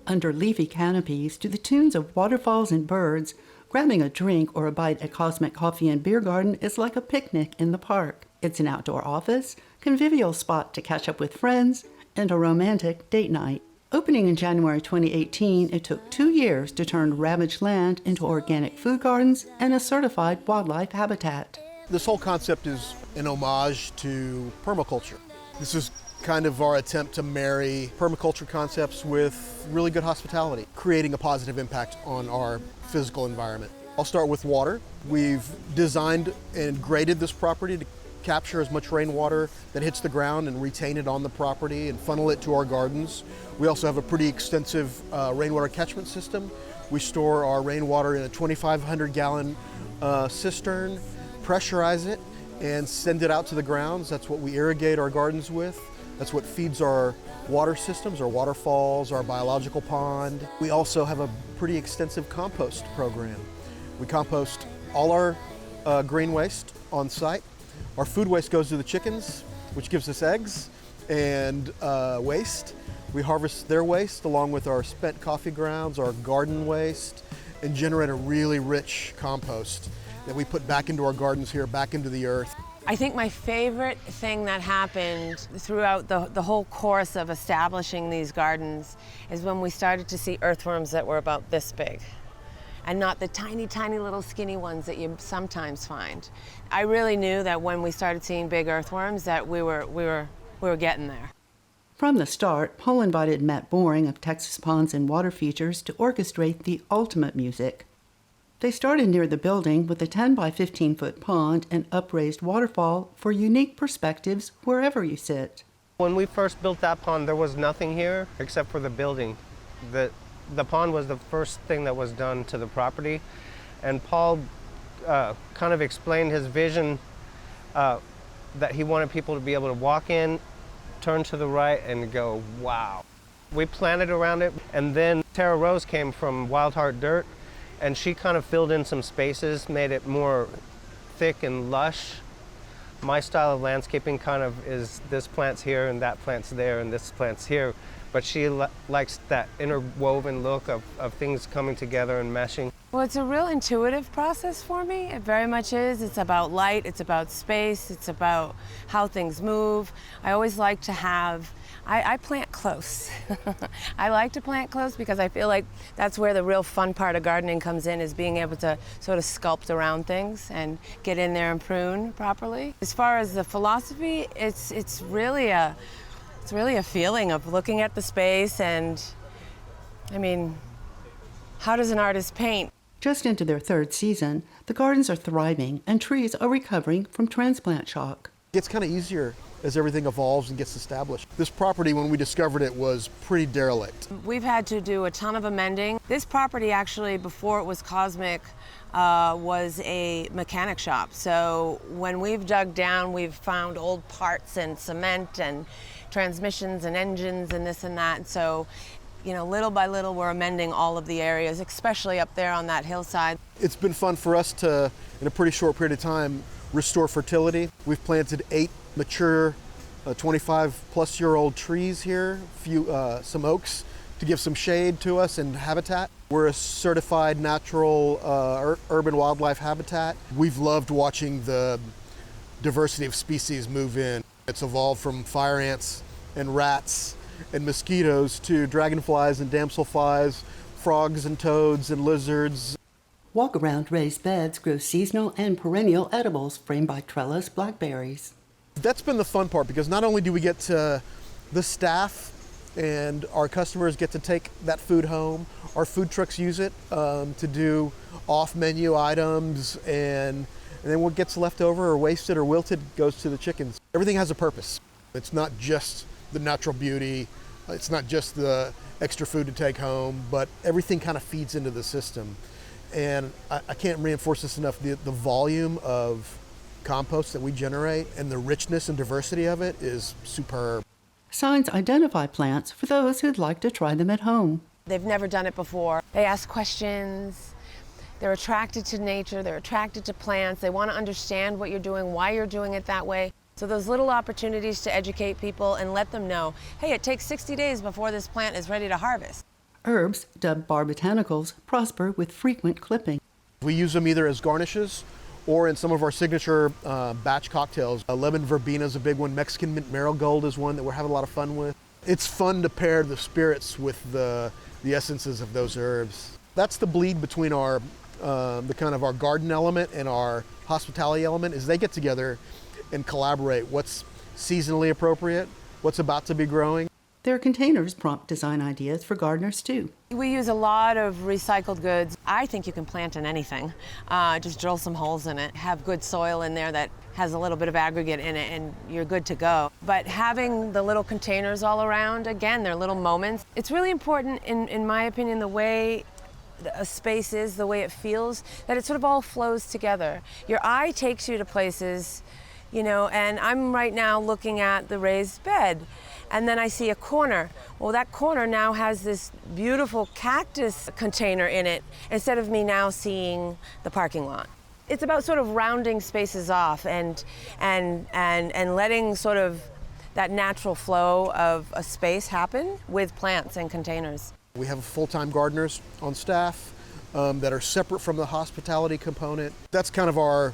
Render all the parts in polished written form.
under leafy canopies to the tunes of waterfalls and birds, grabbing a drink or a bite at Cosmic Coffee and Beer Garden is like a picnic in the park. It's an outdoor office, convivial spot to catch up with friends, and a romantic date night. Opening in January 2018, it took 2 years to turn ravaged land into organic food gardens and a certified wildlife habitat. This whole concept is an homage to permaculture. This is kind of our attempt to marry permaculture concepts with really good hospitality, creating a positive impact on our physical environment. I'll start with water. We've designed and graded this property to capture as much rainwater that hits the ground and retain it on the property and funnel it to our gardens. We also have a pretty extensive rainwater catchment system. We store our rainwater in a 2,500 gallon cistern, pressurize it, and send it out to the grounds. That's what we irrigate our gardens with. That's what feeds our water systems, our waterfalls, our biological pond. We also have a pretty extensive compost program. We compost all our green waste on site. Our food waste goes to the chickens, which gives us eggs and waste. We harvest their waste along with our spent coffee grounds, our garden waste, and generate a really rich compost that we put back into our gardens here, back into the earth. I think my favorite thing that happened throughout the whole course of establishing these gardens is when we started to see earthworms that were about this big, and not the tiny, tiny little skinny ones that you sometimes find. I really knew that when we started seeing big earthworms that we were getting there. From the start, Paul invited Matt Boring of Texas Ponds and Water Features to orchestrate the ultimate music. They started near the building with a 10 by 15 foot pond and upraised waterfall for unique perspectives wherever you sit. When we first built that pond, there was nothing here except for the building. The pond was the first thing that was done to the property, and Paul kind of explained his vision that he wanted people to be able to walk in, turn to the right, and go, wow. We planted around it, and then TaraRose came from Wild Heart Dirt, and she kind of filled in some spaces, made it more thick and lush. My style of landscaping kind of is this plant's here and that plant's there and this plant's here, but she likes that interwoven look of things coming together and meshing. Well, it's a real intuitive process for me. It very much is. It's about light, it's about space, it's about how things move. I always like to have, I plant close. I like to plant close because I feel like that's where the real fun part of gardening comes in, is being able to sort of sculpt around things and get in there and prune properly. As far as the philosophy, it's really a feeling of looking at the space and, I mean, how does an artist paint? Just into their third season, the gardens are thriving and trees are recovering from transplant shock. It's kind of easier as everything evolves and gets established. This property, when we discovered it, was pretty derelict. We've had to do a ton of amending. This property actually, before it was Cosmic, was a mechanic shop. So when we've dug down, we've found old parts and cement and transmissions and engines and this and that. And so, you know, little by little, we're amending all of the areas, especially up there on that hillside. It's been fun for us to, in a pretty short period of time, restore fertility. We've planted 8 mature 25-plus-year-old trees here, some oaks to give some shade to us and habitat. We're a certified natural urban wildlife habitat. We've loved watching the diversity of species move in. It's evolved from fire ants and rats and mosquitoes to dragonflies and damselflies, frogs and toads and lizards. Walk-around raised beds grow seasonal and perennial edibles framed by trellis blackberries. That's been the fun part, because not only do we get to, the staff and our customers get to take that food home, our food trucks use it to do off-menu items, and then what gets left over or wasted or wilted goes to the chickens. Everything has a purpose. It's not just the natural beauty, it's not just the extra food to take home, but everything kind of feeds into the system. And I can't reinforce this enough, the volume of compost that we generate and the richness and diversity of it is superb. Signs identify plants for those who'd like to try them at home. They've never done it before. They ask questions. They're attracted to nature. They're attracted to plants. They want to understand what you're doing, why you're doing it that way. So those little opportunities to educate people and let them know, hey, it takes 60 days before this plant is ready to harvest. Herbs, dubbed bar botanicals, prosper with frequent clipping. We use them either as garnishes or in some of our signature batch cocktails. Lemon verbena is a big one. Mexican mint marigold is one that we're having a lot of fun with. It's fun to pair the spirits with the essences of those herbs. That's the bleed between our the kind of our garden element and our hospitality element, is they get together and collaborate what's seasonally appropriate, what's about to be growing. Their containers prompt design ideas for gardeners too. We use a lot of recycled goods. I think you can plant in anything. Just drill some holes in it, have good soil in there that has a little bit of aggregate in it, and you're good to go. But having the little containers all around, again, they're little moments. It's really important, in my opinion, the way a space is, the way it feels, that it sort of all flows together. Your eye takes you to places, you know, and I'm right now looking at the raised bed, and then I see a corner. Well, that corner now has this beautiful cactus container in it, instead of me now seeing the parking lot. It's about sort of rounding spaces off and letting sort of that natural flow of a space happen with plants and containers. We have full-time gardeners on staff that are separate from the hospitality component. That's kind of our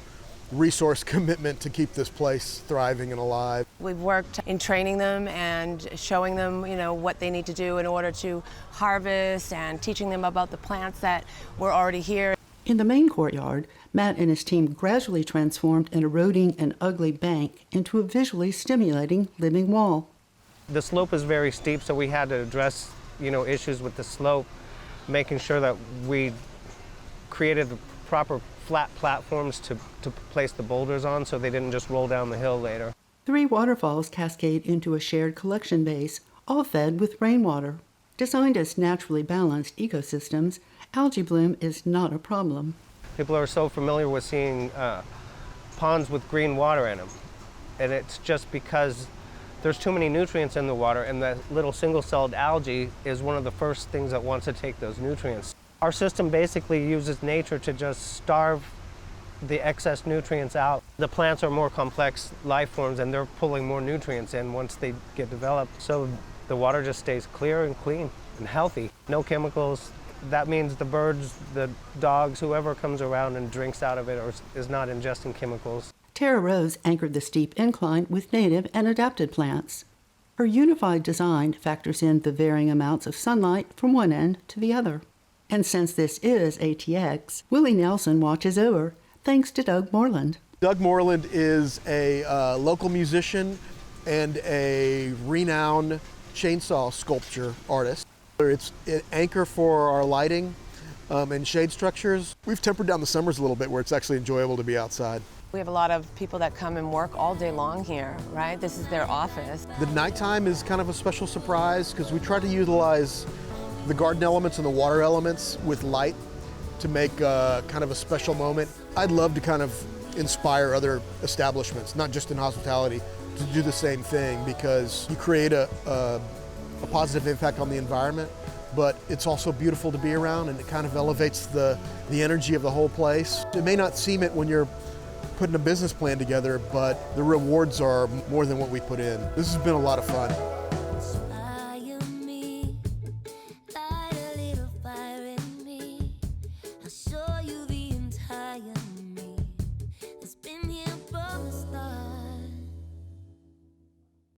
resource commitment to keep this place thriving and alive. We've worked in training them and showing them, you know, what they need to do in order to harvest, and teaching them about the plants that were already here. In the main courtyard, Matt and his team gradually transformed an eroding and ugly bank into a visually stimulating living wall. The slope is very steep, so we had to address, you know, issues with the slope, making sure that we created the proper flat platforms to place the boulders on so they didn't just roll down the hill later. 3 waterfalls cascade into a shared collection base, all fed with rainwater. Designed as naturally balanced ecosystems, algae bloom is not a problem. People are so familiar with seeing ponds with green water in them, and it's just because there's too many nutrients in the water, and the little single-celled algae is one of the first things that wants to take those nutrients. Our system basically uses nature to just starve the excess nutrients out. The plants are more complex life forms, and they're pulling more nutrients in once they get developed. So the water just stays clear and clean and healthy. No chemicals. That means the birds, the dogs, whoever comes around and drinks out of it or is not ingesting chemicals. TaraRose anchored the steep incline with native and adapted plants. Her unified design factors in the varying amounts of sunlight from one end to the other. And since this is ATX, Willie Nelson watches over, thanks to Doug Moreland. Doug Moreland is a local musician and a renowned chainsaw sculpture artist. It's an anchor for our lighting and shade structures. We've tempered down the summers a little bit where it's actually enjoyable to be outside. We have a lot of people that come and work all day long here, right? This is their office. The nighttime is kind of a special surprise because we try to utilize the garden elements and the water elements with light to make kind of a special moment. I'd love to kind of inspire other establishments, not just in hospitality, to do the same thing, because you create a positive impact on the environment, but it's also beautiful to be around, and it kind of elevates the energy of the whole place. It may not seem it when you're putting a business plan together, but the rewards are more than what we put in. This has been a lot of fun.